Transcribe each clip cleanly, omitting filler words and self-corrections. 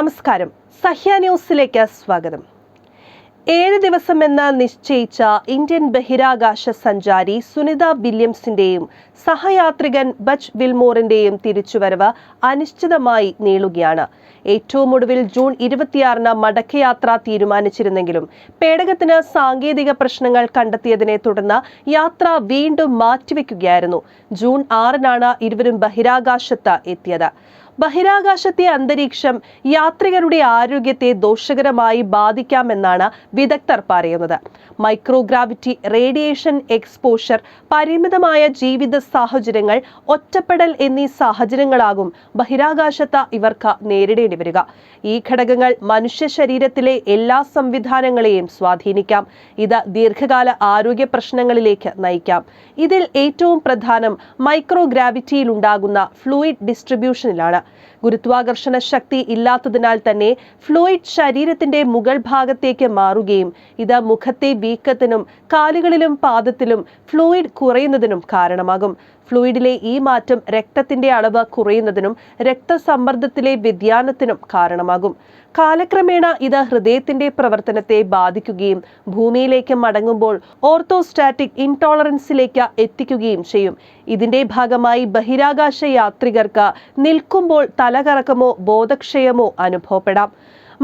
നമസ്കാരം. സഹ്യ ന്യൂസിലേക്ക് സ്വാഗതം. 7 ദിവസമെന്ന് നിശ്ചയിച്ച ഇന്ത്യൻ ബഹിരാകാശ സഞ്ചാരി സുനിത വില്യംസിന്റെയും സഹയാത്രികൻ ബച്ച് വിൽമോറിന്റെയും തിരിച്ചുവരവ് അനിശ്ചിതമായി നീളുകയാണ്. ഏറ്റവും ഒടുവിൽ ജൂൺ 26-ന് മടക്കയാത്ര തീരുമാനിച്ചിരുന്നെങ്കിലും പേടകത്തിന് സാങ്കേതിക പ്രശ്നങ്ങൾ കണ്ടെത്തിയതിനെ തുടർന്ന് യാത്ര വീണ്ടും മാറ്റിവെക്കുകയായിരുന്നു. ജൂൺ 6-നാണ് ഇരുവരും ബഹിരാകാശത്ത് എത്തിയത്. ബഹിരാകാശത്തെ അന്തരീക്ഷം യാത്രികരുടെ ആരോഗ്യത്തെ ദോഷകരമായി ബാധിക്കാമെന്നാണ് വിദഗ്ധർ പറയുന്നത്. മൈക്രോഗ്രാവിറ്റി റേഡിയേഷൻ എക്സ്പോഷർ, പരിമിതമായ ജീവിത സാഹചര്യങ്ങൾ, ഒറ്റപ്പെടൽ എന്നീ സാഹചര്യങ്ങളാകും ബഹിരാകാശത്ത് ഇവർക്ക് നേരിടേണ്ടി വരിക. ഈ ഘടകങ്ങൾ മനുഷ്യ ശരീരത്തിലെ എല്ലാ സംവിധാനങ്ങളെയും സ്വാധീനിക്കാം. ഇത് ദീർഘകാല ആരോഗ്യ പ്രശ്നങ്ങളിലേക്ക് നയിക്കാം. ഇതിൽ ഏറ്റവും പ്രധാനം മൈക്രോഗ്രാവിറ്റിയിൽ ഉണ്ടാകുന്ന ഫ്ലൂയിഡ് ഡിസ്ട്രിബ്യൂഷനിലാണ്. ഗുരുത്വാകർഷണ ശക്തി ഇല്ലാത്തതിനാൽ തന്നെ ഫ്ലൂയിഡ് ശരീരത്തിന്റെ മുകൾ ഭാഗത്തേക്ക് മാറുകയും ഇത് മുഖത്തെ വീക്കത്തിനും കാലുകളിലും പാദത്തിലും ഫ്ലൂയിഡ് കുറയുന്നതിനും കാരണമാകും. ഫ്ലൂയിഡിലെ ഈ മാറ്റം രക്തത്തിന്റെ അളവ് കുറയുന്നതിനും രക്തസമ്മർദ്ദത്തിലെ വ്യതിയാനത്തിനും കാരണമാകും. കാലക്രമേണ ഇത് ഹൃദയത്തിന്റെ പ്രവർത്തനത്തെ ബാധിക്കുകയും ഭൂമിയിലേക്ക് മടങ്ങുമ്പോൾ ഓർത്തോസ്റ്റാറ്റിക് ഇൻടോളറൻസിലേക്ക് എത്തിക്കുകയും ചെയ്യും. ഇതിന്റെ ഭാഗമായി ബഹിരാകാശ യാത്രികർക്ക് നിൽക്കുമ്പോൾ തലകറക്കമോ ബോധക്ഷയമോ അനുഭവപ്പെടാം.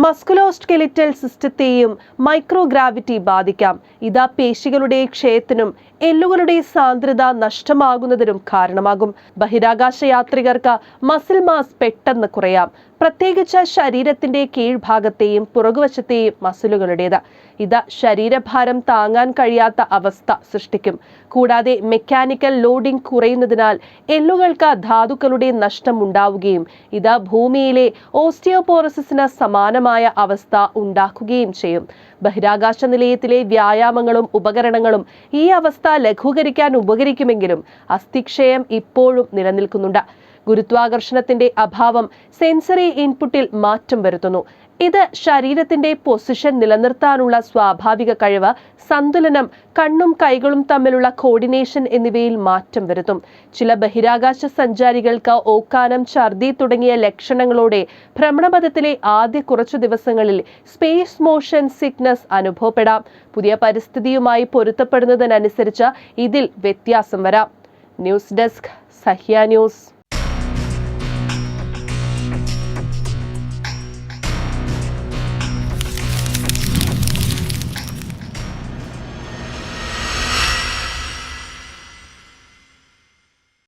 മസ്കുലോസ്കെലിറ്റൽ സിസ്റ്റത്തെയും മൈക്രോഗ്രാവിറ്റി ബാധിക്കാം. ഇത് പേശികളുടെ ക്ഷയത്തിനും എല്ലുകളുടെ സാന്ദ്രത നഷ്ടമാകുന്നതിനും കാരണമാകും. ബഹിരാകാശ യാത്രികർക്ക് മസിൽ മാസ് പെട്ടെന്ന് കുറയാം, പ്രത്യേകിച്ച് ശരീരത്തിന്റെ കീഴ്ഭാഗത്തെയും പുറകുവശത്തെയും മസിലുകളുടേത്. ഇത് ശരീരഭാരം താങ്ങാൻ കഴിയാത്ത അവസ്ഥ സൃഷ്ടിക്കും. കൂടാതെ മെക്കാനിക്കൽ ലോഡിംഗ് കുറയുന്നതിനാൽ എല്ലുകൾക്ക് ധാതുക്കളുടെ നഷ്ടം ഉണ്ടാവുകയും ഇത് ഭൂമിയിലെ ഓസ്റ്റിയോപോറോസിസിന് സമാനമായ അവസ്ഥ ഉണ്ടാക്കുകയും ചെയ്യും. ബഹിരാകാശ നിലയത്തിലെ വ്യായാമങ്ങളും ഉപകരണങ്ങളും ഈ അവസ്ഥ ലഘൂകരിക്കാൻ ഉപകരിക്കുമെങ്കിലും അസ്ഥിക്ഷയം ഇപ്പോഴും നിലനിൽക്കുന്നുണ്ട്. ഗുരുത്വാകർഷണത്തിന്റെ അഭാവം സെൻസറി ഇൻപുട്ടിൽ മാറ്റം വരുത്തുന്നു. ഇത് ശരീരത്തിന്റെ പൊസിഷൻ നിലനിർത്താനുള്ള സ്വാഭാവിക കഴിവ്, സന്തുലനം, കണ്ണും കൈകളും തമ്മിലുള്ള കോർഡിനേഷൻ എന്നിവയിൽ മാറ്റം വരുത്തും. ചില ബഹിരാകാശ സഞ്ചാരികൾക്ക് ഓക്കാനം, ഛർദി തുടങ്ങിയ ലക്ഷണങ്ങളോടെ ഭ്രമണപഥത്തിലെ ആദ്യ കുറച്ചു ദിവസങ്ങളിൽ സ്പേസ് മോഷൻ സിക്നസ് അനുഭവപ്പെടാം. പുതിയ പരിസ്ഥിതിയുമായി പൊരുത്തപ്പെടുന്നതിനനുസരിച്ച് ഇതിൽ വ്യത്യാസം വരാം. News desk, Sahya news.